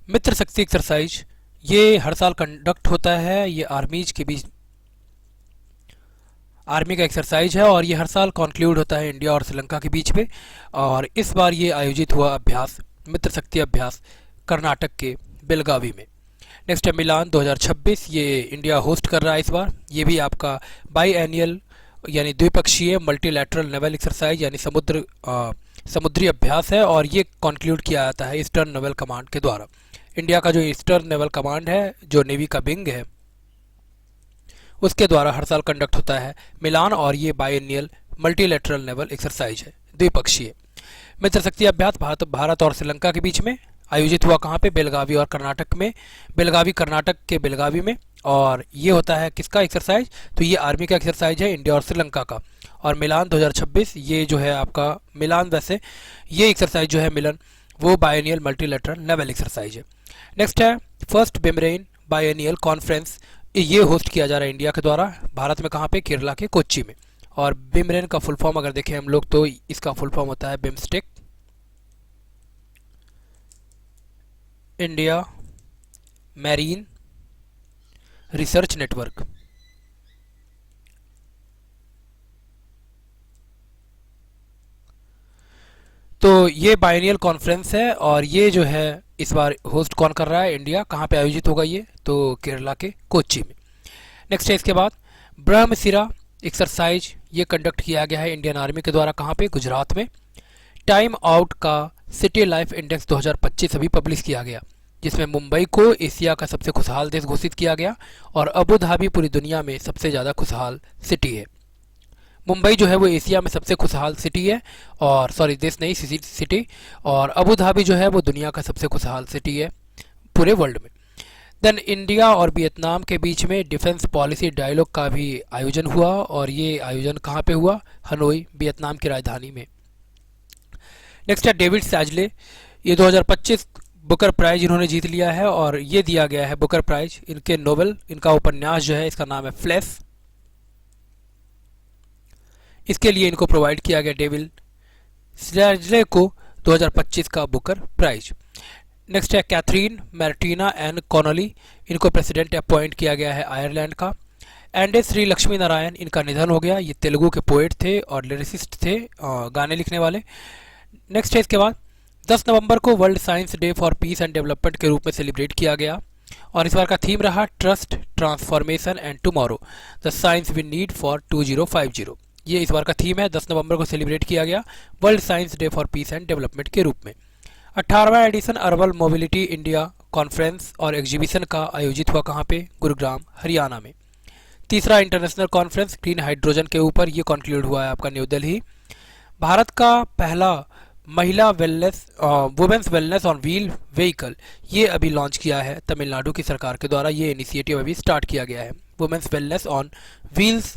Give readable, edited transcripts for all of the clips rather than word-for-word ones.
मित्र शक्ति एक्सरसाइज ये हर साल कंडक्ट होता है। ये आर्मी का एक्सरसाइज है और ये हर साल कॉन्क्लूड होता है इंडिया और श्रीलंका के बीच में। और इस बार ये आयोजित हुआ अभ्यास, मित्र शक्ति अभ्यास, कर्नाटक के बेलगावी में। नेक्स्ट है मिलान 2026, ये इंडिया होस्ट कर रहा है इस बार। ये भी आपका बाई एनियल यानी द्विपक्षीय मल्टीलैटरल नेवल एक्सरसाइज यानी समुद्री अभ्यास है और ये कॉन्क्लूड किया जाता है ईस्टर्न नेवल कमांड के द्वारा। इंडिया का जो ईस्टर्न नेवल कमांड है, जो नेवी का विंग है, उसके द्वारा हर साल कंडक्ट होता है मिलान और ये बाइएनियल मल्टीलैटरल नेवल एक्सरसाइज है, द्विपक्षीय। मित्र शक्ति अभ्यास भारत और श्रीलंका के बीच में आयोजित हुआ कहाँ पे? बेलगावी और कर्नाटक में। बेलगावी कर्नाटक के बेलगावी में। और ये होता है किसका एक्सरसाइज? तो ये आर्मी का एक्सरसाइज है इंडिया और श्रीलंका का। और मिलान 2026 ये जो है आपका मिलान, वैसे ये एक्सरसाइज जो है मिलन, वो बाइएनियल मल्टीलैटरल नेवल एक्सरसाइज है। नेक्स्ट है फर्स्ट बिमरेन बाइएनियल कॉन्फ्रेंस, ये होस्ट किया जा रहा है इंडिया के द्वारा भारत में। कहाँ पे? केरला के कोच्चि में। और बिमरेन का फुल फॉर्म अगर देखें हम लोग तो इसका फुल फॉर्म होता है BIMSTEC India marine research network. तो ये बाइनियल कॉन्फ्रेंस है और ये जो है इस बार होस्ट कौन कर रहा है? इंडिया। कहाँ पे आयोजित होगा ये? तो केरला के कोच्चि में। नेक्स्ट है इसके बाद ब्रह्मशिरा एक्सरसाइज, ये कंडक्ट किया गया है इंडियन आर्मी के द्वारा। कहाँ पे? गुजरात में। टाइम आउट का सिटी लाइफ इंडेक्स 2025 अभी पब्लिश किया गया, जिसमें मुंबई को एशिया का सबसे खुशहाल देश घोषित किया गया और अबू धाबी पूरी दुनिया में सबसे ज़्यादा खुशहाल सिटी है। मुंबई जो है वो एशिया में सबसे खुशहाल सिटी है, और सॉरी देश नहीं, सिटी। और अबू धाबी जो है वो दुनिया का सबसे खुशहाल सिटी है पूरे वर्ल्ड में। देन इंडिया और वियतनाम के बीच में डिफेंस पॉलिसी डायलॉग का भी आयोजन हुआ और ये आयोजन कहाँ पे हुआ? हनोई, वियतनाम की राजधानी में। नेक्स्ट है डेविड सैजले, ये 2025 बुकर प्राइज इन्होंने जीत लिया है और ये दिया गया है बुकर प्राइज इनके नोवेल, इनका उपन्यास जो है इसका नाम है फ्लैश, इसके लिए इनको प्रोवाइड किया गया डेविड सैजले को 2025 का बुकर प्राइज। नेक्स्ट है कैथरीन मार्टिना एन कॉनली, इनको प्रेसिडेंट अपॉइंट किया गया है आयरलैंड का। एंड श्री लक्ष्मी नारायण, इनका निधन हो गया। ये तेलुगु के पोएट थे और लिरिसिस्ट थे, गाने लिखने वाले। नेक्स्ट है इसके बाद 10 नवंबर को world science day for peace and development के रूप में सेलिब्रेट किया गया और इस बार का थीम रहा trust, transformation and tomorrow, the science we need for 2050। ये इस बार का थीम है, 10 नवंबर को सेलिब्रेट किया गया world science day for peace and development के रूप में। 18वां edition urban mobility India conference और एग्जीबिशन का आयोजित हुआ कहाँ पे? गुरुग्राम, हरियाणा में। तीसरा इंटरनेशनल कॉन्फ्रेंस क्लीन हाइड्रोजन के ऊपर, ये कॉन्क्लूड हुआ है आपका न्यू दिल्ली। भारत का पहला महिला women's wellness on wheel vehicle, ये अभी लॉन्च किया है तमिलनाडु की सरकार के द्वारा। ये इनिशिएटिव अभी स्टार्ट किया गया है, women's wellness on wheels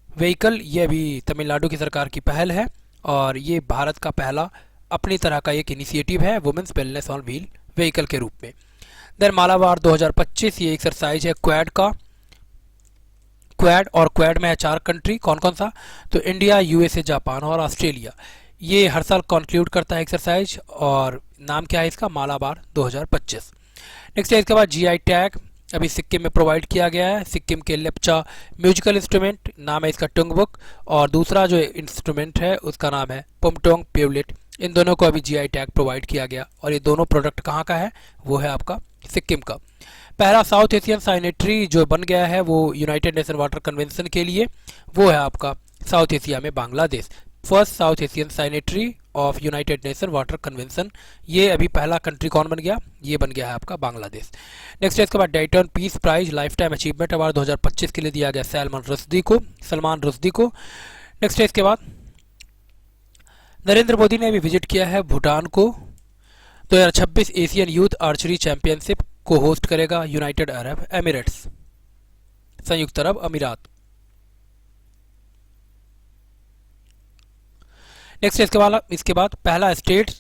vehicle, ये अभी तमिलनाडु की सरकार की पहल है और ये भारत का पहला अपनी तरह का एक इनिशिएटिव है women's wellness on wheel vehicle के रूप में। देन मालाबार 2025, ये एक्सरसाइज है क्वाड का। क्वाड, और क्वाड में है 4 कंट्री, कौन कौन सा? तो इंडिया, यूएसए, जापान और ऑस्ट्रेलिया। ये हर साल कॉन्क्लूड करता है एक्सरसाइज और नाम क्या है इसका? मालाबार 2025। नेक्स्ट है इसके बाद जीआई टैग अभी सिक्किम में प्रोवाइड किया गया है। सिक्किम के लेप्चा म्यूजिकल इंस्ट्रूमेंट, नाम है इसका टुंगबुक, और दूसरा जो इंस्ट्रूमेंट है उसका नाम है पुमटोंग प्यूलेट। इन दोनों को अभी जीआई टैग प्रोवाइड किया गया और ये दोनों प्रोडक्ट कहाँ का है? वो है आपका सिक्किम का। पहला साउथ एशियन साइनेटरी जो बन गया है वो यूनाइटेड नेशन वाटर कन्वेंशन के लिए, वो है आपका साउथ एशिया में Bangladesh. First South Asian signatory of United Nation water convention, ये अभी पहला कंट्री कौन बन गया? ये बन गया है आपका बांग्लादेश। नेक्स्ट है इसके बाद Dayton peace prize lifetime achievement award 2025 के लिए दिया गया सलमान रुश्दी को। नेक्स्ट है इसके बाद नरेंद्र मोदी ने अभी विजिट किया है भूटान को। 2026 एशियन यूथ आर्चरी चैंपियनशिप को होस्ट करेगा यूनाइटेड अरब एमिरेट्स, संयुक्त अरब अमीरात। नेक्स्ट इसके बाद पहला स्टेट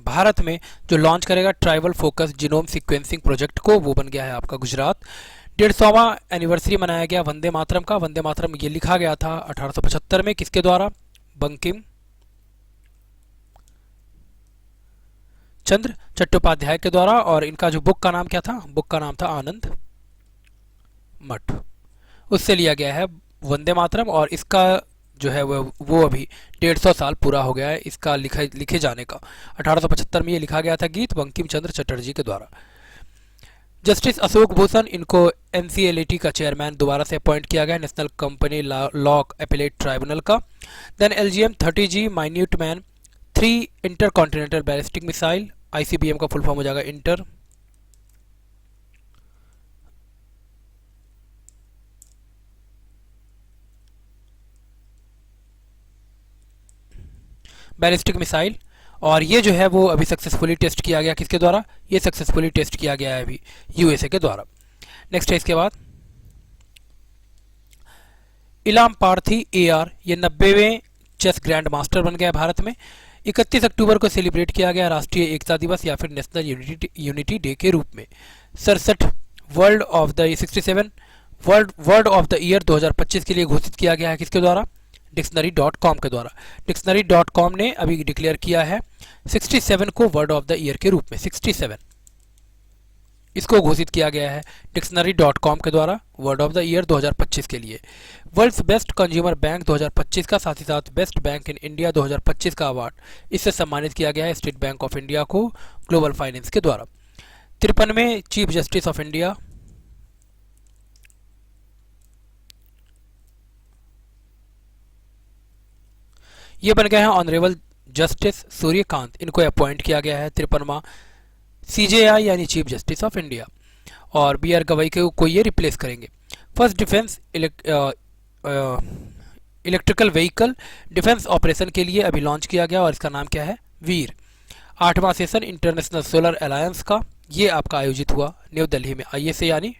भारत में जो लॉन्च करेगा tribal focus genome sequencing project को, वो बन गया है आपका गुजरात। 150वां एनिवर्सरी मनाया गया वंदे मातरम का। वंदे मातरम ये लिखा गया था 1875 में, किसके द्वारा? बंकिम चंद्र चट्टोपाध्याय के द्वारा, और इनका जो बुक का नाम क्या था, बुक का नाम था आनंद मठ। उससे लिया गया है वंदे मातरम, और इसका जो है वो अभी 150 साल पूरा हो गया है इसका लिखे जाने का। 1875 में ये लिखा गया था गीत बंकिम चंद्र चटर्जी के द्वारा। जस्टिस अशोक भूषण, इनको एनसीएलटी का चेयरमैन दोबारा से अपॉइंट किया गया, national company law appellate tribunal का। Then LGM 30G minuteman 3 intercontinental ballistic missile, ICBM का फुल फॉर्म हो जाएगा इंटर बैलिस्टिक मिसाइल, और ये जो है वो अभी सक्सेसफुली टेस्ट किया गया, किसके द्वारा, ये सक्सेसफुली टेस्ट किया गया है अभी यूएसए के द्वारा। नेक्स्ट है इसके बाद इलाम पार्थी एआर, ये 90वें चेस ग्रैंड मास्टर बन गया भारत में। 31 अक्टूबर को सेलिब्रेट किया गया राष्ट्रीय एकता दिवस या फिर नेशनल यूनिटी डे के रूप में। 67 world of the 67 word of the year 2025 के लिए घोषित किया गया है, किसके द्वारा, डिक्शनरी.com के द्वारा। डिक्शनरी.com ने अभी डिक्लेयर किया है 67 को वर्ड ऑफ द ईयर के रूप में। 67 इसको घोषित किया गया है डिक्शनरी.com के द्वारा वर्ड ऑफ द ईयर 2025 के लिए। वर्ल्ड्स बेस्ट कंज्यूमर बैंक 2025 का, साथ ही साथ बेस्ट बैंक इन इंडिया 2025 का अवार्ड इससे सम्मानित किया गया है स्टेट बैंक ऑफ इंडिया को ग्लोबल फाइनेंस के द्वारा। 53वें चीफ जस्टिस ऑफ इंडिया, ये बन गए हैं ऑनरेबल जस्टिस सूर्यकांत, इनको अपॉइंट किया गया है 53वां सीजेआई यानी चीफ जस्टिस ऑफ इंडिया, और बी आर गवई को ये रिप्लेस करेंगे। First defence electrical vehicle defence operation के लिए अभी लॉन्च किया गया और इसका नाम क्या है, वीर। 8वां सेशन इंटरनेशनल सोलर अलायंस का, ये आपका आयोजित हुआ न्यू दिल्ली में, आईएसए यानी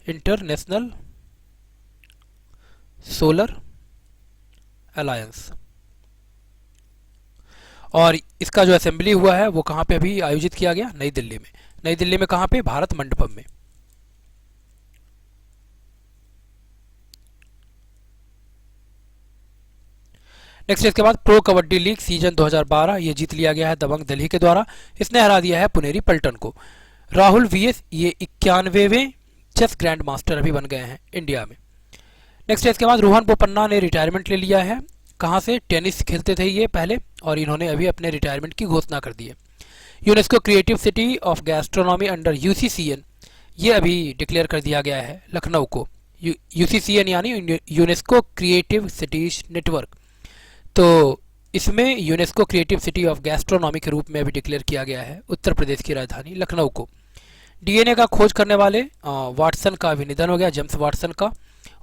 इंटरनेशनल सोलर अलायंस, और इसका जो असेंबली हुआ है वो कहाँ पे अभी आयोजित किया गया, नई दिल्ली में। नई दिल्ली में कहाँ पे, भारत मंडपम में। नेक्स्ट इसके बाद प्रो कबड्डी लीग सीजन 2012, ये जीत लिया गया है दबंग दिल्ली के द्वारा, इसने हरा दिया है पुनेरी पल्टन को। राहुल वीएस, ये 91वें चेस ग्रैंड मास्टर अभी बन गए हैं इंडिया में। नेक्स्ट इसके बाद रोहन बोपन्ना ने रिटायरमेंट ले लिया है, कहाँ से, टेनिस खेलते थे ये पहले, और इन्होंने अभी अपने रिटायरमेंट की घोषणा कर दी है। UNESCO creative city of gastronomy under UCCN, ये अभी डिक्लेयर कर दिया गया है लखनऊ को। यूसीसीएन यानी यूनेस्को क्रिएटिव सिटीज नेटवर्क, तो इसमें UNESCO creative city of gastronomy के रूप में अभी डिक्लेयर किया गया है उत्तर प्रदेश की राजधानी लखनऊ को। डीएनए का खोज करने वाले वाटसन का अभी निधन हो गया, जेम्स वाटसन का,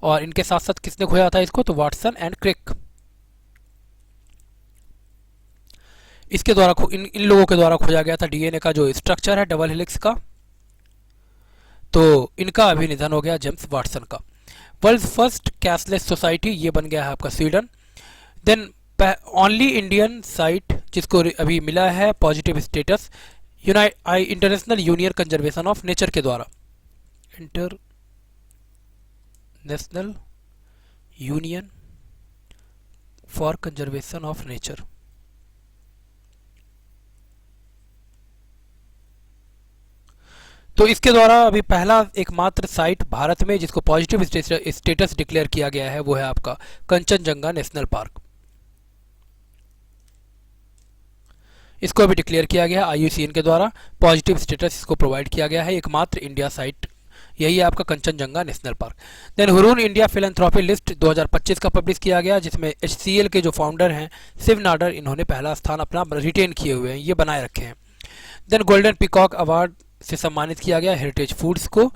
और इनके साथ साथ किसने खोजा था इसको, तो वाटसन एंड क्रिक, इसके द्वारा इन लोगों के द्वारा खोजा गया था डीएनए का जो स्ट्रक्चर है डबल हेलिक्स का, तो इनका अभी निधन हो गया जेम्स वाटसन का। वर्ल्ड फर्स्ट कैशलेस सोसाइटी, ये बन गया है आपका Sweden. Then only Indian site जिसको अभी मिला है positive status International Union Conservation of Nature के द्वारा, International Union for Conservation of Nature, तो इसके द्वारा अभी पहला एकमात्र साइट भारत में जिसको पॉजिटिव स्टेटस डिक्लेयर किया गया है वो है आपका कंचनजंगा नेशनल पार्क, इसको अभी डिक्लेयर किया गया है IUCN के द्वारा, पॉजिटिव स्टेटस इसको प्रोवाइड किया गया है, एकमात्र इंडिया साइट यही है आपका Kanchenjunga National Park. Then Hurun India philanthropy list 2025 का पब्लिश किया गया, जिसमें HCL के जो फाउंडर हैं शिव नाडर, इन्होंने पहला स्थान अपना रिटेन किए हुए हैं, ये बनाए रखे हैं। देन गोल्डन पीकॉक अवार्ड से सम्मानित किया गया हेरिटेज फूड्स को।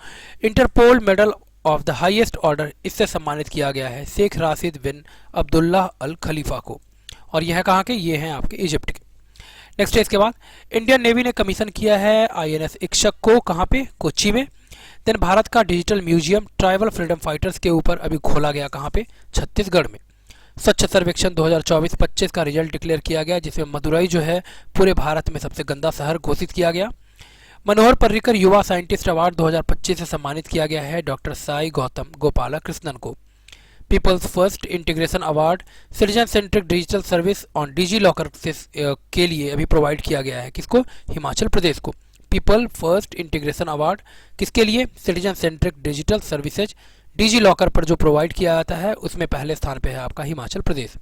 Interpol medal of the highest order, इससे सम्मानित किया गया है शेख राशिद बिन अब्दुल्लाह अल खलीफा को, और यह कहाँ के, ये हैं आपके इजिप्ट के। नेक्स्ट है इसके बाद इंडियन नेवी ने कमीशन किया है INS इक्शक को, कहाँ पे, कोच्चि में। देन भारत का digital museum tribal freedom fighters के ऊपर अभी खोला गया, कहाँ पे, छत्तीसगढ़ में। स्वच्छ सर्वेक्षण 2024-25 का रिजल्ट डिक्लेयर किया गया, जिसमें मदुरई जो है पूरे भारत में सबसे गंदा शहर घोषित किया गया। मनोहर पर्रिकर युवा साइंटिस्ट अवार्ड 2025 से सम्मानित किया गया है डॉक्टर साई गौतम गोपाला कृष्णन को। People's first integration award citizen centric digital service on DigiLocker के लिए अभी प्रोवाइड किया गया है। किसको? हिमाचल प्रदेश को। पीपल फर्स्ट इंटीग्रेशन अवार्ड किसके लिए? Citizen centric digital services digi locker पर जो प्रोवाइड किया जाता है उसमें पहले स्थान पे है आपका हिमाचल प्रदेश।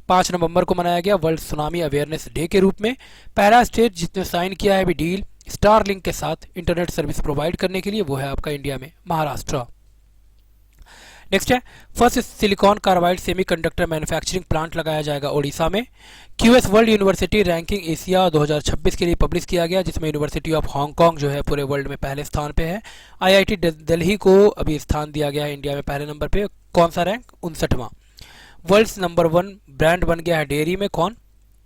5 नवंबर को मनाया गया वर्ल्ड सुनामी अवेयरनेस डे के रूप में। पहला स्टेट जिसने साइन किया है अभी डील स्टारलिंक के साथ इंटरनेट सर्विस प्रोवाइड करने के लिए वो है आपका इंडिया में महाराष्ट्र। नेक्स्ट है first silicon carbide semiconductor manufacturing plant लगाया जाएगा ओडिशा में। QS world university ranking Asia 2026 के लिए पब्लिश किया गया जिसमें यूनिवर्सिटी ऑफ हांगकांग जो है पूरे वर्ल्ड में पहले स्थान पे है। आईआईटी दिल्ली को अभी स्थान दिया गया है इंडिया में पहले नंबर पे। कौन सा रैंक? 59वां। वर्ल्ड्स नंबर 1 ब्रांड बन गया है डेयरी में। कौन?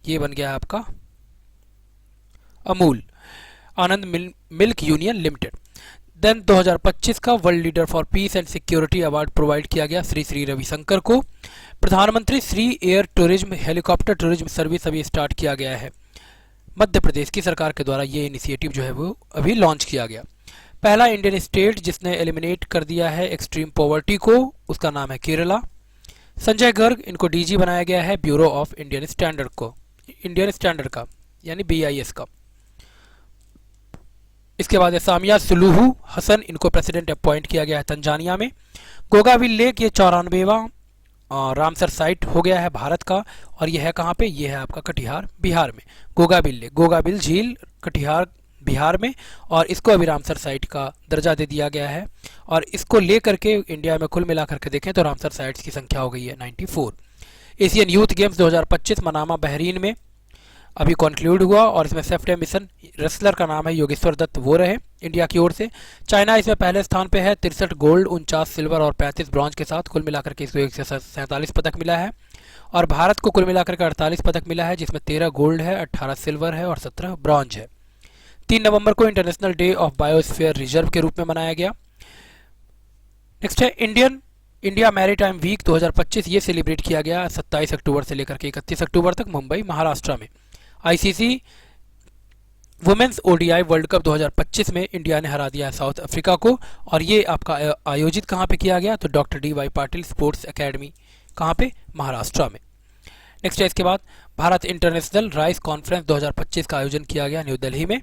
ये बन गया है आपका अमूल आनंद मिल्क यूनियन लिमिटेड। देन 2025 का world leader for peace and security award provide किया गया श्री श्री रविशंकर को। प्रधानमंत्री Shri air tourism helicopter tourism service अभी स्टार्ट किया गया है। मध्य प्रदेश की सरकार के द्वारा ये इनिशिएटिव जो है वो अभी लॉन्च किया गया। पहला इंडियन स्टेट जिसने एलिमिनेट कर दिया है एक्सट्रीम पॉवर्टी को उसका नाम है केरला। संजय गर्ग इनको डीजी बनाया गया है ब्यूरो ऑफ इंडियन स्टैंडर्ड का यानी BIS का। इसके बाद सामिया सुलूहू हसन इनको प्रेसिडेंट अपॉइंट किया गया है तंजानिया में। गोगाबिल लेक ये 94वां रामसर साइट हो गया है भारत का और ये है कहाँ पे? ये है आपका कटिहार बिहार में। गोगाबिल लेक गोगाबिल झील कटिहार बिहार में और इसको अभी रामसर साइट का दर्जा दे दिया गया है और इसको लेकर के इंडिया में कुल मिलाकर के देखें तो रामसर साइट्स की संख्या हो गई है 94। Asian youth games 2025 Manama Bahrain में अभी कंक्लूड हुआ और इसमें सेफ्टी मिशन रेसलर का नाम है योगेश्वर दत्त वो रहे इंडिया की ओर से। चाइना इसमें पहले स्थान पे है 63 गोल्ड 49 सिल्वर और 35 ब्रॉन्ज के साथ कुल मिलाकर के इसको 147 पदक मिला है और भारत को कुल मिलाकर के 48 पदक मिला है जिसमें 13 गोल्ड है 18 सिल्वर है और 17 ब्रॉन्ज है। 3 नवंबर को international day of biosphere reserve के रूप में मनाया गया। नेक्स्ट है इंडिया मैरीटाइम वीक 2025 ये सेलिब्रेट किया गया 27 अक्टूबर से लेकर के 31 अक्टूबर तक मुंबई महाराष्ट्र में। ICC women's ODI World cup 2025 में इंडिया ने हरा दिया है साउथ अफ्रीका को और ये आपका आयोजित कहाँ पे किया गया? तो doctor DY Patil sports academy कहाँ पे? महाराष्ट्र में। नेक्स्ट है इसके बाद भारत इंटरनेशनल राइस कॉन्फ्रेंस 2025 का आयोजन किया गया न्यू दिल्ली में।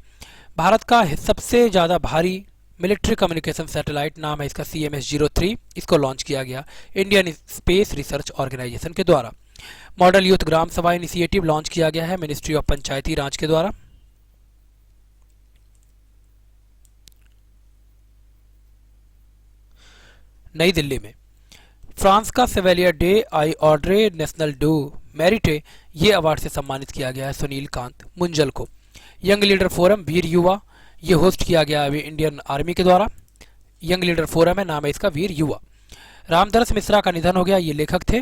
भारत का सबसे ज़्यादा भारी मिलिट्री कम्युनिकेशन सैटेलाइट नाम है इसका CMS-03 इसको लॉन्च किया गया इंडियन स्पेस रिसर्च ऑर्गेनाइजेशन के द्वारा। मॉडल यूथ ग्राम सभा इनिशिएटिव लॉन्च किया गया है मिनिस्ट्री ऑफ पंचायती राज के द्वारा। नई दिल्ली में फ्रांस का सेवेलियर डे आई ऑर्डरे नेशनल डू मेरिटे ये अवार्ड से सम्मानित किया गया है सुनील कांत मुंजल को। यंग लीडर फोरम वीर युवा ये होस्ट किया गया अभी इंडियन आर्मी के द्वारा। यंग लीडर फोरम है नाम है इसका वीर युवा। रामदरस मिश्रा का निधन हो गया ये लेखक थे।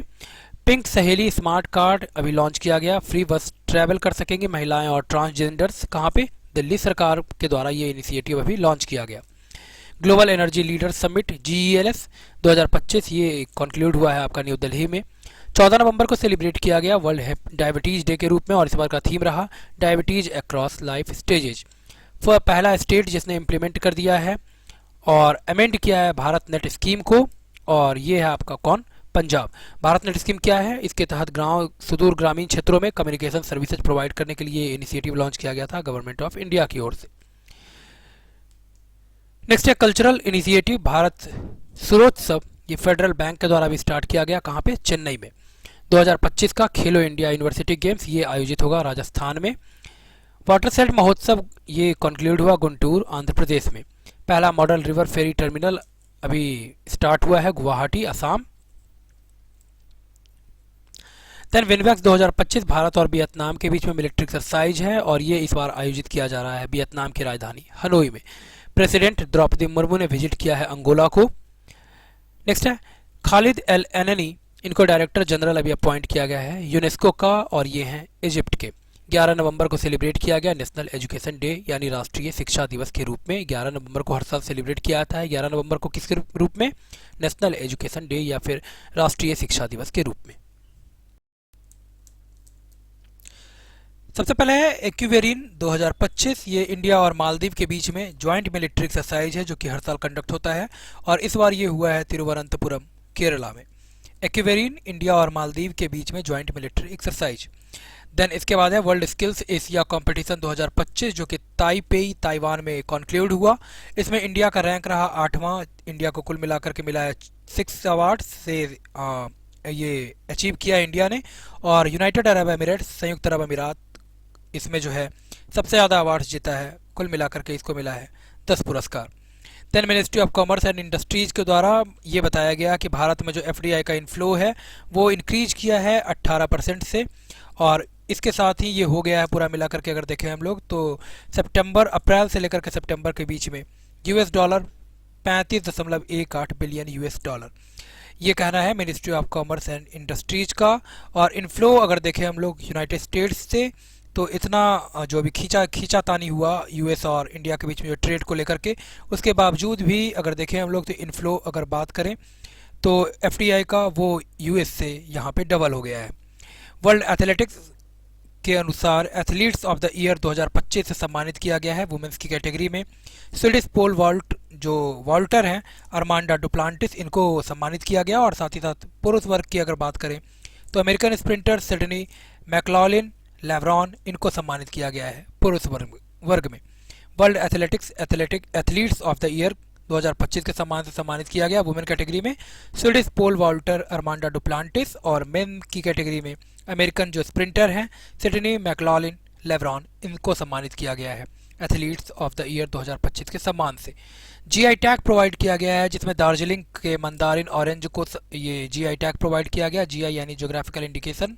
पिंक सहेली स्मार्ट कार्ड अभी लॉन्च किया गया फ्री बस ट्रैवल कर सकेंगे महिलाएं और ट्रांसजेंडर्स कहाँ पे? दिल्ली सरकार के द्वारा ये इनिशिएटिव अभी लॉन्च किया गया। Global energy leader summit GELS 2025 ये कंक्लूड हुआ है आपका न्यू दिल्ली में। 14 नवंबर को सेलिब्रेट किया गया वर्ल्ड डायबिटीज डे के रूप में और इस बार का थीम रहा डायबिटीज अक्रॉस लाइफ स्टेजेज। पहला स्टेट जिसने इम्प्लीमेंट कर दिया है और अमेंड किया है भारत नेट स्कीम को और ये है आपका कौन? पंजाब। भारत नेट स्कीम क्या है? इसके तहत गांव सुदूर ग्रामीण क्षेत्रों में कम्युनिकेशन सर्विसेज प्रोवाइड करने के लिए इनिशिएटिव लॉन्च किया गया था गवर्नमेंट ऑफ इंडिया की ओर से। नेक्स्ट है कल्चरल इनिशिएटिव भारत सूर्योत्सव ये फेडरल बैंक के द्वारा भी स्टार्ट किया गया कहाँ पे? चेन्नई में। 2025 का खेलो इंडिया यूनिवर्सिटी गेम्स ये आयोजित होगा राजस्थान में। वाटरसेट महोत्सव ये कंक्लूड हुआ गुंटूर आंध्र प्रदेश में। पहला मॉडल रिवर फेरी टर्मिनल अभी स्टार्ट हुआ है गुवाहाटी असम। देन विनवेक्स 2025 भारत और वियतनाम के बीच में मिलिट्री एक्सरसाइज है और ये इस बार आयोजित किया जा रहा है वियतनाम की राजधानी हनोई में। प्रेसिडेंट द्रौपदी मुर्मू ने विजिट किया है अंगोला को। नेक्स्ट है खालिद एल एननी इनको डायरेक्टर जनरल अभी अपॉइंट किया गया है यूनेस्को का और ये हैं इजिप्ट के। 11 नवंबर को सेलिब्रेट किया गया नेशनल एजुकेशन डे यानी राष्ट्रीय शिक्षा दिवस के रूप में। 11 नवंबर को हर साल सेलिब्रेट किया जाता है। 11 नवंबर को किसके रूप में? नेशनल एजुकेशन डे या फिर राष्ट्रीय शिक्षा दिवस के रूप में। सबसे पहले है एक्यूवेरिन 2025 ये इंडिया और मालदीव के बीच में ज्वाइंट मिलिट्री एक्सरसाइज है जो कि हर साल कंडक्ट होता है और इस बार ये हुआ है तिरुवनंतपुरम केरला में। एक्वेरिन इंडिया और मालदीव के बीच में ज्वाइंट मिलिट्री एक्सरसाइज। देन इसके बाद है वर्ल्ड स्किल्स एशिया कंपटीशन 2025 जो कि ताइपेई ताइवान में कॉन्क्लूड हुआ। इसमें इंडिया का रैंक रहा 8वां। इंडिया को कुल मिलाकर के मिला है 6 अवार्ड से ये अचीव किया इंडिया ने। और यूनाइटेड अरब एमिरेट्स संयुक्त अरब अमीरात इसमें जो है सबसे ज़्यादा अवार्ड्स जीता है। कुल मिलाकर के इसको मिला है 10 पुरस्कार। Then Ministry of Commerce and Industries के द्वारा ये बताया गया कि भारत में जो एफडीआई का इनफ्लो है वो इंक्रीज किया है 18% से। और इसके साथ ही ये हो गया है पूरा मिलाकर के अगर देखें हम लोग तो अप्रैल से लेकर के सितंबर के बीच में US dollar 35.18 billion US dollar, ये कहना है ministry of Commerce and industries का। और इनफ्लो अगर देखें हम लोग यूनाइटेड स्टेट्स से तो इतना जो भी खींचातानी हुआ यूएस और इंडिया के बीच में जो ट्रेड को लेकर के, उसके बावजूद भी अगर देखें हम लोग तो इनफ्लो अगर बात करें तो एफडीआई का वो यूएस से यहाँ पे डबल हो गया है। वर्ल्ड एथलेटिक्स के अनुसार एथलीट्स ऑफ द ईयर 2025 से सम्मानित किया गया है वुमेन्स की कैटेगरी में। स्वीडिश पोल वॉल्ट जो वॉल्टर हैं अरमांडा डुप्लांटिस, इनको सम्मानित किया गया। और साथ ही साथ पुरुष वर्ग की अगर बात करें तो अमेरिकन स्प्रिंटर सिडनी मैकलॉलिन लेब्रॉन, इनको सम्मानित किया गया है पुरुष वर्ग में। World athletes of the year 2025 के सम्मान से सम्मानित किया गया वुमेन कैटेगरी में स्वीडिश पोल वॉल्टर अरमांडा डुप्लांटिस। और मेन की कैटेगरी में अमेरिकन जो स्प्रिंटर हैं सिडनी मैकलॉलिन लेब्रॉन, इनको सम्मानित किया गया है एथलीट्स ऑफ द ईयर 2025 के सम्मान से। जीआई टैग प्रोवाइड किया गया है जिसमें दार्जिलिंग के मंदारिन ऑरेंज को ये जीआई टैग प्रोवाइड किया गया। जीआई यानी ज्योग्राफिकल इंडिकेशन।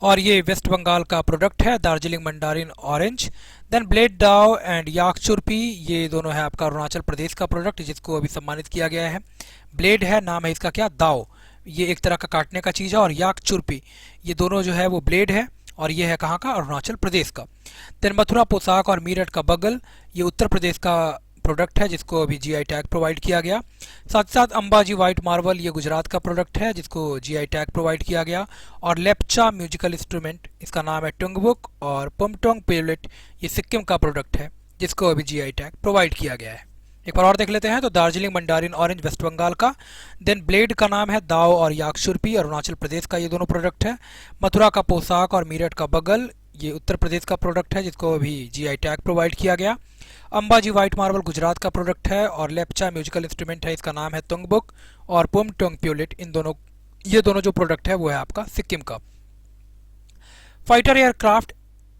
और ये वेस्ट बंगाल का प्रोडक्ट है Darjeeling mandarin orange. Then blade dao and याकचुरपी, ये दोनों है आपका अरुणाचल प्रदेश का प्रोडक्ट जिसको अभी सम्मानित किया गया है। ब्लेड है, नाम है इसका क्या, दाओ, ये एक तरह का काटने का चीज़ है। और याकचुरपी ये दोनों जो है वो ब्लेड है और ये है कहाँ का, अरुणाचल प्रदेश का। देन मथुरा पोशाक और मीरठ का बगल, ये उत्तर प्रदेश का प्रोडक्ट है जिसको अभी जीआई टैग प्रोवाइड किया गया। साथ ही साथ अंबाजी वाइट मार्बल, ये गुजरात का प्रोडक्ट है जिसको जीआई टैग प्रोवाइड किया गया। और लेप्चा म्यूजिकल इंस्ट्रूमेंट, इसका नाम है टुंगबुक। और पुमटोंग पेलेट, ये सिक्किम का प्रोडक्ट है जिसको अभी जीआई टैग प्रोवाइड किया गया है। एक बार और देख लेते हैं तो Darjeeling mandarin orange West Bengal का। देन ब्लेड का नाम है दाओ और याकशुरपी अरुणाचल प्रदेश का, ये दोनों प्रोडक्ट है। मथुरा का पोशाक और मीरठ का बगल, ये उत्तर प्रदेश का प्रोडक्ट है जिसको अभी जीआई टैग प्रोवाइड किया गया। अंबाजी वाइट मार्बल गुजरात का प्रोडक्ट है। और लेप्चा म्यूजिकल इंस्ट्रूमेंट है, इसका नाम है तुंगबुक। और पुमटोंग प्योलेट, ये दोनों जो प्रोडक्ट है वो है आपका सिक्किम का। फाइटर एयरक्राफ्ट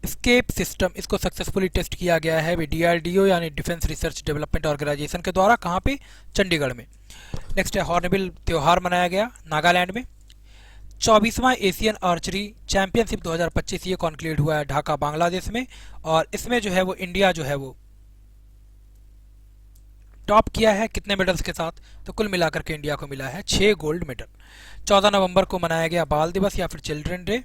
स्केप सिस्टम, इसको सक्सेसफुली टेस्ट किया गया है डीआरडीओ यानी डिफेंस रिसर्च डेवलपमेंट ऑर्गेनाइजेशन के द्वारा। कहाँ पे, चंडीगढ़ में। नेक्स्ट है हॉर्नबिल त्यौहार मनाया गया नागालैंड में। 24वां एशियन आर्चरी चैंपियनशिप 2025 ये कॉन्क्लूड हुआ है ढाका बांग्लादेश में। और इसमें जो है वो इंडिया जो है वो टॉप किया है कितने मेडल्स के साथ, तो कुल मिलाकर के इंडिया को मिला है 6 गोल्ड मेडल। 14 नवंबर को मनाया गया बाल दिवस या फिर चिल्ड्रन डे।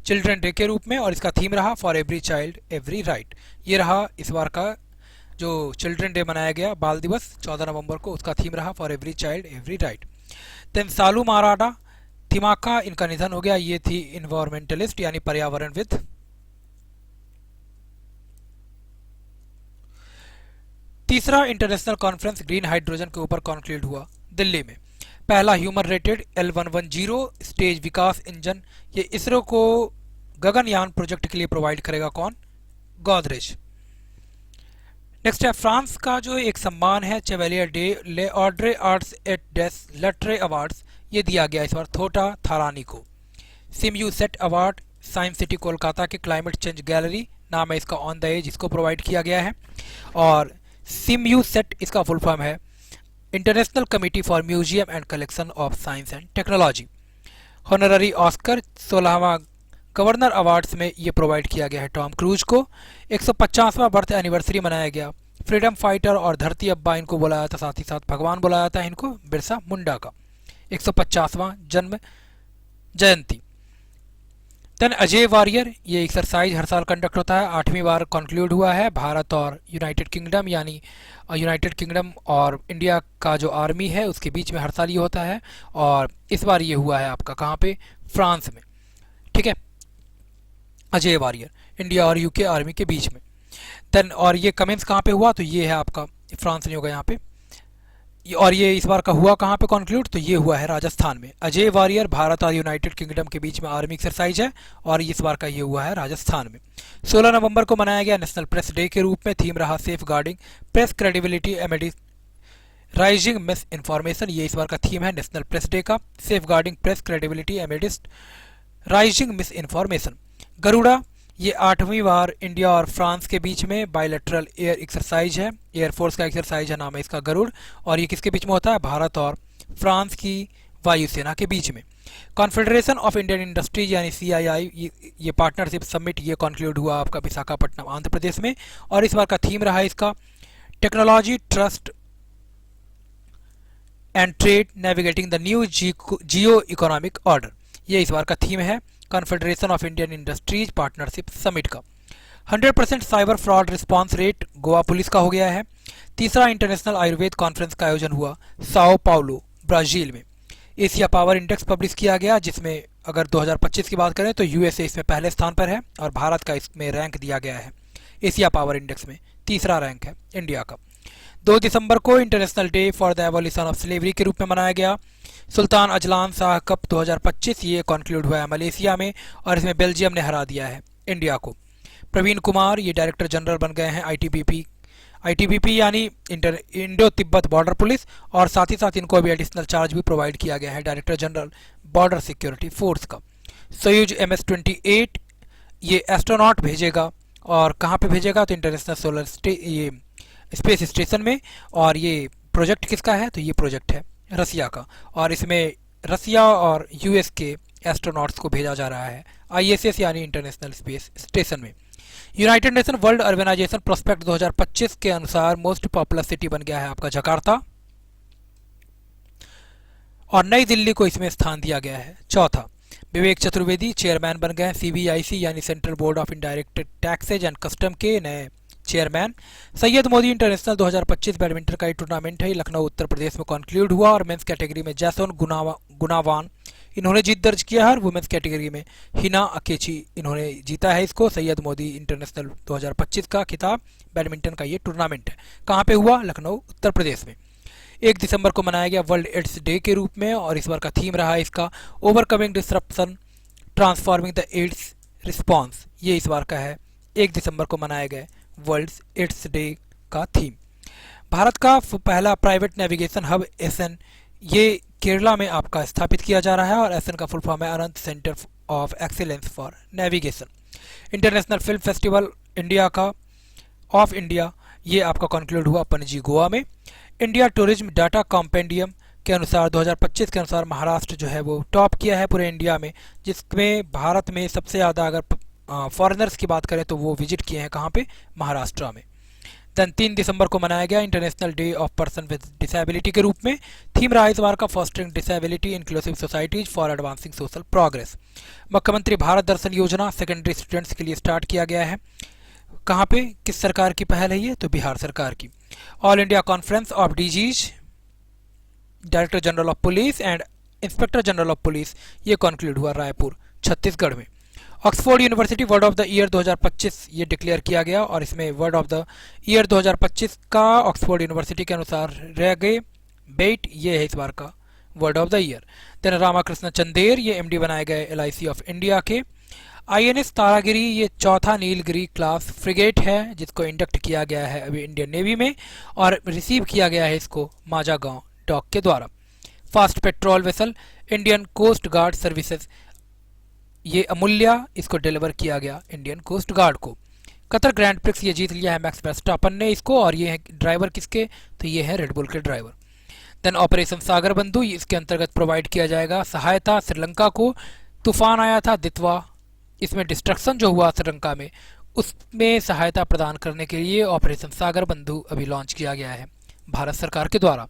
चिल्ड्रन डे के रूप में। और इसका थीम रहा for every child every right. ये रहा इस बार का जो चिल्ड्रन डे मनाया गया बाल दिवस 14 नवंबर को, उसका थीम रहा for every child every right. Then Saalumarada Thimmakka, इनका निधन हो गया। ये थी इन्वायरमेंटलिस्ट यानी पर्यावरणविद। तीसरा इंटरनेशनल कॉन्फ्रेंस ग्रीन हाइड्रोजन के ऊपर कॉन्क्लूड हुआ दिल्ली में। पहला ह्यूमन रेटेड L110 स्टेज विकास इंजन, ये इसरो को गगनयान प्रोजेक्ट के लिए प्रोवाइड करेगा कौन, गोदरेज। नेक्स्ट है फ्रांस का जो एक सम्मान है Chevalier de le Ordre Arts et des Lettres awards, ये दिया गया इस बार थोटा थारानी को। CIMUSET award science city Kolkata के क्लाइमेट चेंज गैलरी, नाम है इसका ऑन द एज, इसको प्रोवाइड किया गया है। और सिमयू सेट इसका फुल फॉर्म है international committee for museum and collection of science and technology. Honorary Oscar 16वां गवर्नर अवार्ड्स में ये प्रोवाइड किया गया है टॉम क्रूज को। 150वां बर्थ एनिवर्सरी मनाया गया फ्रीडम फाइटर और धरती अब्बा इनको बुलाया था, साथ ही साथ भगवान बुलाया था इनको, बिरसा मुंडा का 150वां जन्म जयंती। देन अजय वॉरियर, ये एक्सरसाइज हर साल कंडक्ट होता है, 8वीं बार कंक्लूड हुआ है। भारत और यूनाइटेड किंगडम यानी यूनाइटेड किंगडम और इंडिया का जो आर्मी है उसके बीच में हर साल ये होता है। और इस बार ये हुआ है आपका कहाँ पे, फ्रांस में। ठीक है। अजय वारियर, इंडिया और यूके आर्मी के बीच में। देन और ये कमेंस कहाँ पे हुआ, तो ये है आपका फ्रांस नहीं होगा यहाँ पे। और ये इस बार का हुआ कहाँ पे कंक्लूड, तो ये हुआ है राजस्थान में। अजय वारियर भारत और यूनाइटेड किंगडम के बीच में आर्मी एक्सरसाइज है और इस बार का ये हुआ है राजस्थान में। 16 नवंबर को मनाया गया नेशनल प्रेस डे के रूप में। थीम रहा safeguarding press credibility amidst rising misinformation. ये इस बार का थीम है नेशनल प्रेस डे का, safeguarding press credibility amidst rising misinformation. Garuda, ये 8वीं बार इंडिया और फ्रांस के बीच में बायलैटरल एयर एक्सरसाइज है, एयरफोर्स का एक्सरसाइज है, नाम है इसका गरुड़। और ये किसके बीच में होता है, भारत और फ्रांस की वायुसेना के बीच में। कॉन्फेडरेशन ऑफ इंडियन इंडस्ट्रीज यानी CII, ये पार्टनरशिप समिट ये कंक्लूड हुआ आपका विशाखापट्टनम आंध्र प्रदेश में। और इस बार का थीम रहा इसका technology trust and trade navigating the new Jio economic order. ये इस बार का थीम है confederation of Indian industries partnership summit का। 100% cyber fraud response rate Goa police का हो गया है। तीसरा इंटरनेशनल आयुर्वेद कॉन्फ्रेंस का आयोजन हुआ साओ पाउलो ब्राजील में। एशिया पावर इंडेक्स पब्लिश किया गया, जिसमें अगर 2025 की बात करें तो यूएसए इसमें पहले स्थान पर है और भारत का इसमें रैंक दिया गया है। एशिया पावर इंडेक्स में तीसरा रैंक है इंडिया का। 2 दिसंबर को international day for the abolition of slavery के रूप में मनाया गया। सुल्तान अजलान शाह कप 2025 ये कंक्लूड हुआ है मलेशिया में और इसमें बेल्जियम ने हरा दिया है इंडिया को। प्रवीण कुमार ये डायरेक्टर जनरल बन गए हैं आईटीबीपी यानी इंडो तिब्बत बॉर्डर पुलिस, और साथ ही साथ इनको अभी एडिशनल चार्ज भी प्रोवाइड किया गया है director general border security force का। सोयूज MS-28 ये एस्ट्रोनॉट भेजेगा और कहाँ पे भेजेगा, तो इंटरनेशनल सोलर ये स्पेस स्टेशन में। और ये प्रोजेक्ट किसका है, तो ये प्रोजेक्ट है रसिया का और इसमें रसिया और यूएस के एस्ट्रोनॉट्स को भेजा जा रहा है ISS यानी इंटरनेशनल स्पेस स्टेशन में। United nation world urbanisation prospect 2025 के अनुसार मोस्ट पॉपुलर सिटी बन गया है आपका जकार्ता और नई दिल्ली को इसमें स्थान दिया गया है। चौथा, विवेक चतुर्वेदी चेयरमैन बन गए हैं CBIC यानी central board of indirect taxes and custom के नए chairman. Syed Modi international 2025 badminton का ये टूर्नामेंट है, लखनऊ उत्तर प्रदेश में कंक्लूड हुआ और मेंस कैटेगरी में जैसन गुनावान इन्होंने जीत दर्ज किया है और वुमेन्स कैटेगरी में हिना अकेची इन्होंने जीता है इसको सैयद मोदी इंटरनेशनल 2025 का खिताब। बैडमिंटन का ये टूर्नामेंट है, कहाँ पे हुआ, लखनऊ उत्तर प्रदेश में। 1 दिसंबर को मनाया गया वर्ल्ड एड्स डे के रूप में और इस बार का थीम रहा इसका overcoming disruption transforming the AIDS response. ये इस बार का है 1 दिसंबर को मनाया गया वर्ल्ड एड्स डे का थीम। भारत का पहला प्राइवेट नेविगेशन हब SN ये केरला में आपका स्थापित किया जा रहा है और SN का फुल फॉर्म है Anant centre of excellence for navigation. International film festival India का ऑफ इंडिया ये आपका कंक्लूड हुआ पणजी गोवा में। इंडिया टूरिज्म डाटा कॉम्पेंडियम के अनुसार 2025 के अनुसार महाराष्ट्र जो है वो टॉप किया है पूरे इंडिया में, जिसमें भारत में सबसे ज़्यादा अगर फॉरेनर्स की बात करें तो वो विजिट किए हैं कहाँ पे, महाराष्ट्र में। देन 3 दिसंबर को मनाया गया international day of person with disability के रूप में। थीम रहा इस बार का fostering disability inclusive societies for advancing social progress. मुख्यमंत्री भारत दर्शन योजना सेकेंडरी स्टूडेंट्स के लिए स्टार्ट किया गया है, कहाँ पे, किस सरकार की पहल है ये, तो बिहार सरकार की। All India conference of DGs director general of police and inspector general of police ये कंक्लूड हुआ रायपुर छत्तीसगढ़ में। Oxford university word of the year 2025 ये डिक्लेयर किया गया और इसमें वर्ड ऑफ द ईयर 2025 का ऑक्सफोर्ड यूनिवर्सिटी के अनुसार रह गए बेट, ये है इस बार का word of the year. Then Ramakrishna Chander ये MD बनाए गए LIC ऑफ इंडिया के। INS तारागिरी ये चौथा नीलगिरी क्लास फ्रिगेट है जिसको इंडक्ट किया गया है अभी इंडियन नेवी में और रिसीव किया गया है इसको माजागांव डॉक के द्वारा। Fast patrol vessel Indian coast guard services ये अमूल्या इसको डिलीवर किया गया इंडियन कोस्ट गार्ड को। कतर ग्रैंड प्रिक्स ये जीत लिया है मैक्स वर्स्टापन ने इसको और ये है ड्राइवर किसके, तो ये है रेडबुल के ड्राइवर। देन ऑपरेशन सागर बंधु इसके अंतर्गत प्रोवाइड किया जाएगा सहायता श्रीलंका को। तूफान आया था दितवा, इसमें डिस्ट्रक्शन जो हुआ श्रीलंका में उसमें सहायता प्रदान करने के लिए ऑपरेशन सागर बंधु अभी लॉन्च किया गया है भारत सरकार के द्वारा।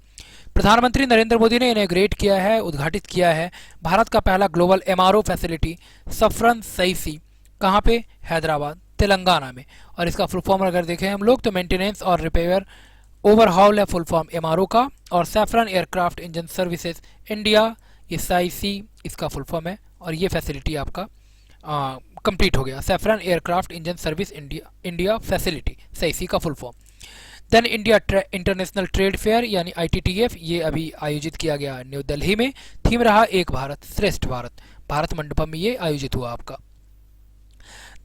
प्रधानमंत्री नरेंद्र मोदी ने इनॉग्रेट किया है, उद्घाटित किया है भारत का पहला ग्लोबल MRO फैसिलिटी सफरन सईसी, कहाँ पे, हैदराबाद तेलंगाना में। और इसका फुल फॉर्म अगर देखें हम लोग तो मेंटेनेंस और रिपेयर ओवरहॉल है फुल फॉर्म MRO का, और Safran aircraft engine services India ये SAIC इसका फुल फॉर्म है और ये फैसिलिटी आपका कंप्लीट हो गया। Safran aircraft engine service India facility, सही सी का full form. Then India international trade fair यानी ITTF, ये अभी आयोजित किया गया न्यू दिल्ली में। थीम रहा एक भारत श्रेष्ठ भारत, भारत मंडपम में ये आयोजित हुआ आपका।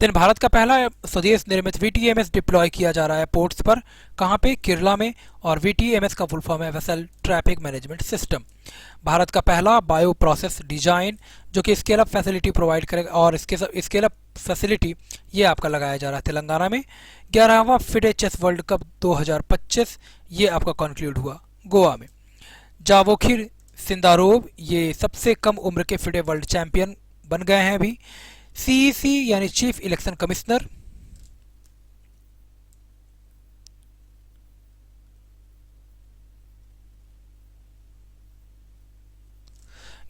देन भारत का पहला स्वदेश निर्मित VTMS डिप्लॉय किया जा रहा है पोर्ट्स पर, कहाँ पे, केरला में। और VTMS का फुल फॉर्म है vessel traffic management system. Bharat का पहला बायो प्रोसेस डिजाइन जो कि स्केल अप फैसिलिटी प्रोवाइड करेगा, और इसके स्केल अप फैसिलिटी ये आपका लगाया जा रहा है तेलंगाना में। 11वां फिडे चेस वर्ल्ड कप 2025 ये आपका कॉन्क्लूड हुआ गोवा में। जावोखिर सिंदारोव ये सबसे कम उम्र के फिडे वर्ल्ड चैंपियन बन गए हैं अभी। CEC यानी chief election commissioner,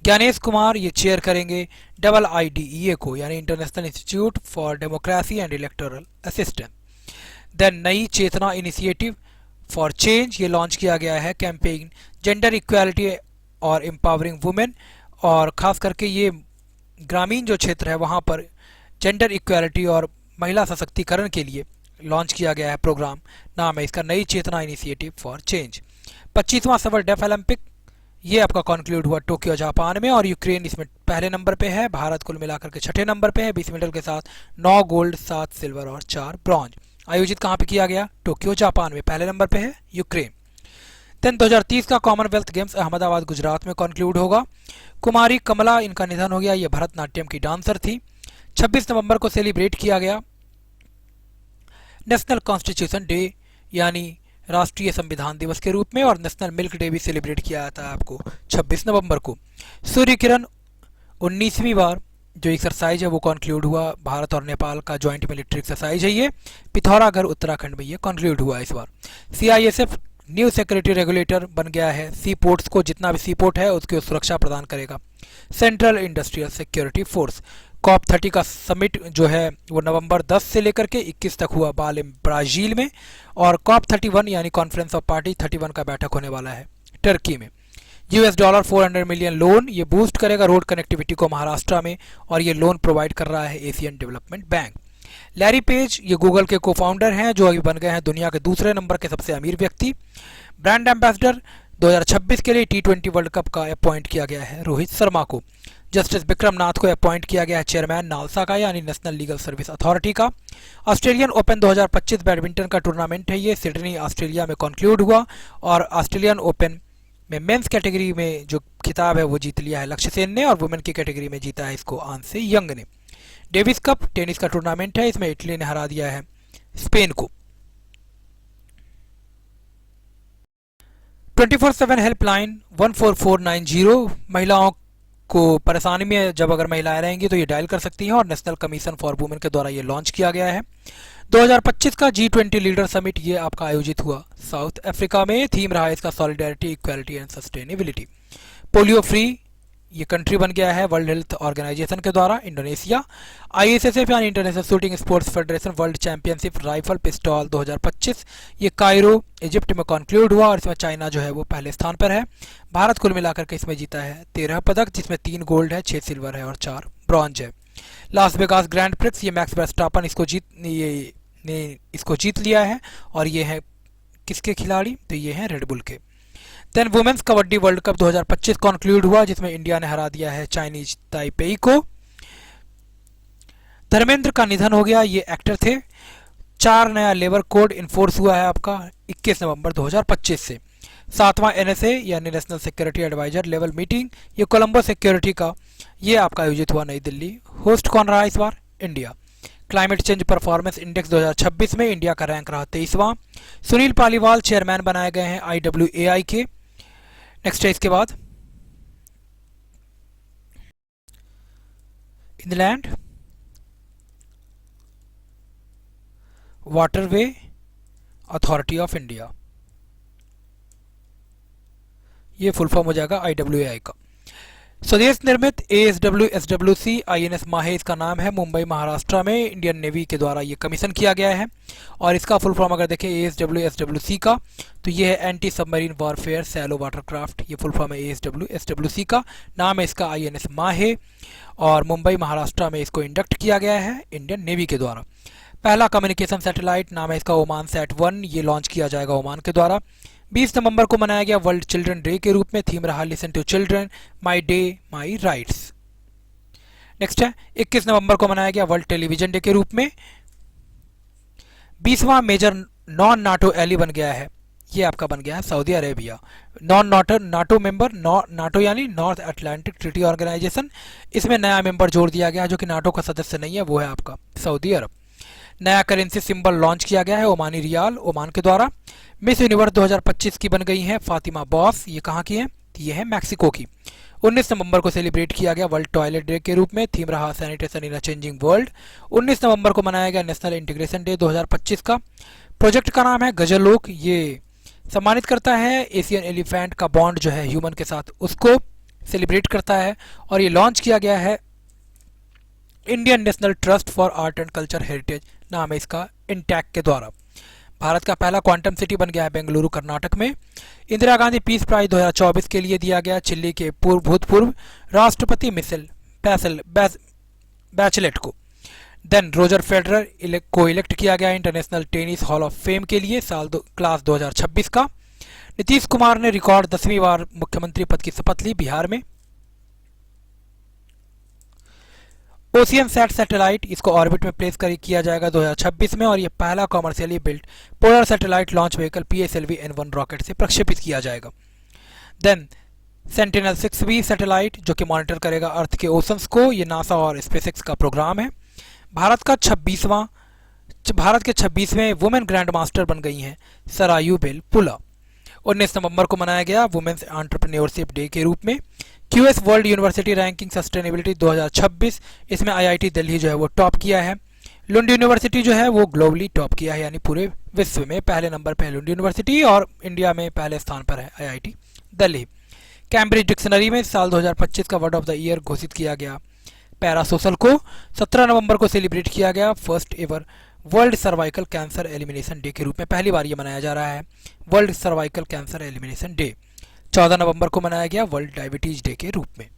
Gyanesh Kumar ये चेयर करेंगे IIDEA को यानी international institute for democracy and electoral assistance. Then Nai Chetna initiative for change ये लॉन्च किया गया है कैंपेन जेंडर इक्वालिटी और एम्पावरिंग वुमेन, और खास करके ये ग्रामीण जो क्षेत्र है वहाँ पर जेंडर इक्वालिटी और महिला सशक्तिकरण के लिए लॉन्च किया गया है प्रोग्राम। नाम है इसका Nai Chetna initiative for change. 25वां समर डेफ ओलंपिक ये आपका कॉन्क्लूड हुआ टोक्यो जापान में, और यूक्रेन इसमें पहले नंबर पे है। भारत कुल मिलाकर के छठे नंबर पे है 20 मेडल के साथ, 9 गोल्ड 7 सिल्वर और 4 ब्रॉन्ज। आयोजित कहाँ पे किया गया, टोक्यो जापान में। पहले नंबर पे है यूक्रेन। देन 2030 का कॉमनवेल्थ गेम्स अहमदाबाद गुजरात में कॉन्क्लूड होगा। कुमारी कमला इनका निधन हो गया, ये भरतनाट्यम की डांसर थी। 26 नवंबर को सेलिब्रेट किया गया नेशनल कॉन्स्टिट्यूशन डे यानी राष्ट्रीय संविधान दिवस के रूप में, और नेशनल मिल्क डे भी सेलिब्रेट किया जाता है आपको 26 नवंबर को। सूर्य किरण 19वीं बार जो एक्सरसाइज है वो कॉन्क्लूड हुआ, भारत और नेपाल का ज्वाइंट मिलिट्री एक्सरसाइज है ये, पिथौरागढ़ उत्तराखंड में ये कॉन्क्लूड हुआ इस बार। CISF न्यू सिक्योरिटी रेगुलेटर बन गया है, सी पोर्ट्स को जितना भी सी पोर्ट है उसकी सुरक्षा प्रदान करेगा। Central industrial security force. COP30 का समिट जो है वो नवंबर 10 से लेकर के 21 तक हुआ बाले ब्राजील में, और COP31 यानी कॉन्फ्रेंस ऑफ पार्टी 31 का बैठक होने वाला है टर्की में। $400 400 मिलियन लोन ये बूस्ट करेगा रोड कनेक्टिविटी को महाराष्ट्र में, और ये लोन प्रोवाइड कर रहा है Asian development bank. Larry page ये गूगल के को फाउंडर हैं जो अभी बन गए हैं दुनिया के दूसरे नंबर के सबसे अमीर व्यक्ति। ब्रांड एम्बेसडर 2026 के लिए T20 वर्ल्ड कप का अपॉइंट किया गया है रोहित शर्मा को। जस्टिस विक्रम नाथ को अपॉइंट किया गया है चेयरमैन नालसा का यानी नेशनल लीगल सर्विस अथॉरिटी का। ऑस्ट्रेलियन ओपन 2025 बैडमिंटन का टूर्नामेंट है ये, सिडनी ऑस्ट्रेलिया में कॉन्क्लूड हुआ, और ऑस्ट्रेलियन ओपन में मेंस कैटेगरी में जो खिताब है वो जीत लिया है लक्ष्य सेन ने, और वुमेन की कैटेगरी में जीता है इसको आंसे यंग ने। डेविस कप टेनिस का टूर्नामेंट है, इसमें इटली ने हरा दिया है स्पेन को। 24/7 हेल्पलाइन 14490 महिलाओं को परेशानी में जब अगर महिलाएं रहेंगी तो ये डायल कर सकती हैं, और नेशनल कमीशन फॉर वुमेन के द्वारा ये लॉन्च किया गया है। 2025 का G20 लीडर समिट ये आपका आयोजित हुआ साउथ अफ्रीका में। थीम रहा इसका solidarity equality and sustainability. Polio free ये कंट्री बन गया है वर्ल्ड हेल्थ ऑर्गेनाइजेशन के द्वारा इंडोनेशिया। ISSF यानी international shooting sports federation world championship rifle pistol 2025 ये कायरो इजिप्ट में कॉन्क्लूड हुआ, और इसमें चाइना जो है वो पहले स्थान पर है। भारत कुल मिलाकर के इसमें जीता है 13 पदक, जिसमें 3 गोल्ड है, 6 सिल्वर है और 4 ब्रॉन्ज है। लास वेगास ग्रैंड प्रिक्स ये मैक्स वर्स्टापन इसको जीत लिया है, और ये है किसके खिलाड़ी, तो ये हैं रेडबुल के। Then women's kabaddi world cup 2025 conclude हुआ, जिसमें इंडिया ने हरा दिया है चाइनीज ताइपेई को। धर्मेंद्र का निधन हो गया, ये एक्टर थे। 4 नया लेबर कोड इन्फोर्स हुआ है आपका 21 नवंबर 2025 से। 7वां NSA यानी national security adviser level meeting ये कोलंबो सिक्योरिटी का ये आपका आयोजित हुआ नई दिल्ली। होस्ट कौन रहा इस बार, India. Climate change performance index 2026 में इंडिया का रैंक रहा 23वां। सुनील पालीवाल चेयरमैन बनाए गए हैं IWAI के। नेक्स्ट है इसके बाद inland waterway authority of India, ये फुल फॉर्म हो जाएगा IWAI का। स्वदेश निर्मित ASW/SWC INS माहे इसका नाम है, मुंबई महाराष्ट्र में इंडियन नेवी के द्वारा ये कमीशन किया गया है। और इसका फुल फॉर्म अगर देखें ASW/SWC का, तो ये है anti submarine warfare shallow watercraft, ये फुल फॉर्म है ASW/SWC का। नाम है इसका INS माहे और मुंबई महाराष्ट्र में इसको इंडक्ट किया गया है इंडियन नेवी के द्वारा। पहला कम्युनिकेशन सैटेलाइट नाम है इसका ओमान सैट-1, ये लॉन्च किया जाएगा ओमान के द्वारा। 20 नवंबर को मनाया गया वर्ल्ड चिल्ड्रन डे के रूप में, थीम रहा listen to children, my day my rights. Next है 21 नवंबर को मनाया गया वर्ल्ड टेलीविजन डे के रूप में। 20वां मेजर नॉन नाटो एली बन गया है, ये आपका बन गया है Saudi Arabia. Non NATO member, NATO यानी नॉर्थ अटलांटिक ट्रीटी ऑर्गेनाइजेशन, इसमें नया मेंबर जोड़ दिया गया है जो कि नाटो का सदस्य नहीं है, वो है आपका सऊदी अरब। नया करेंसी सिंबल लॉन्च किया गया है ओमानी रियाल, ओमान के द्वारा। मिस यूनिवर्स 2025 की बन गई हैं फातिमा बॉस, ये कहाँ की हैं? ये है मैक्सिको की। 19 नवंबर को सेलिब्रेट किया गया वर्ल्ड टॉयलेट डे के रूप में, थीम रहा सैनिटेशन इन अ चेंजिंग वर्ल्ड। 19 नवंबर को मनाया गया नेशनल इंटीग्रेशन डे 2025 का। प्रोजेक्ट का नाम है गजलोक, ये सम्मानित करता है एशियन एलिफेंट का बॉन्ड जो है ह्यूमन के साथ, उसको सेलिब्रेट करता है। और ये लॉन्च किया गया है Indian national trust for art and culture heritage, नाम है इसका, इंटैक के द्वारा। भारत का पहला क्वांटम सिटी बन गया है बेंगलुरु कर्नाटक में। इंदिरा गांधी पीस प्राइज 2024 के लिए दिया गया चिली के भूतपूर्व राष्ट्रपति मिशेल बैचलेट को। देन रोजर फेडरर को इलेक्ट किया गया international tennis hall of fame के लिए क्लास 2026 का। नीतीश कुमार ने रिकॉर्ड 10वीं बार मुख्यमंत्री पद की शपथ ली बिहार में। ओशियन सैट सैटेलाइट, इसको ऑर्बिट में प्लेस किया जाएगा 2026 में, और ये पहला commercially built polar satellite launch vehicle PSLV N1 rocket से प्रक्षेपित किया जाएगा। देन सेंटिनल-6B सैटेलाइट जो कि मॉनिटर करेगा अर्थ के ओशंस को, ये नासा और स्पेसएक्स का प्रोग्राम है। भारत के 26वें वुमेन ग्रैंड मास्टर बन गई हैं सरायू बेल पुला। 19 नवंबर को मनाया गया वुमेन्स एंटरप्रेन्योरशिप डे के रूप में। QS world university ranking sustainability 2026, इसमें IIT दिल्ली जो है वो टॉप किया है। लुंड यूनिवर्सिटी जो है वो ग्लोबली टॉप किया है, यानी पूरे विश्व में पहले नंबर पर है लुंड यूनिवर्सिटी और इंडिया में पहले स्थान पर है IIT दिल्ली। कैम्ब्रिज डिक्शनरी में साल 2025 का वर्ड ऑफ द ईयर घोषित किया गया पैरासोशल को। 17 नवंबर को सेलिब्रेट किया गया first ever world cervical cancer elimination day के रूप में, पहली बार ये मनाया जा रहा है world cervical cancer elimination day. 14 नवंबर को मनाया गया वर्ल्ड डायबिटीज डे के रूप में।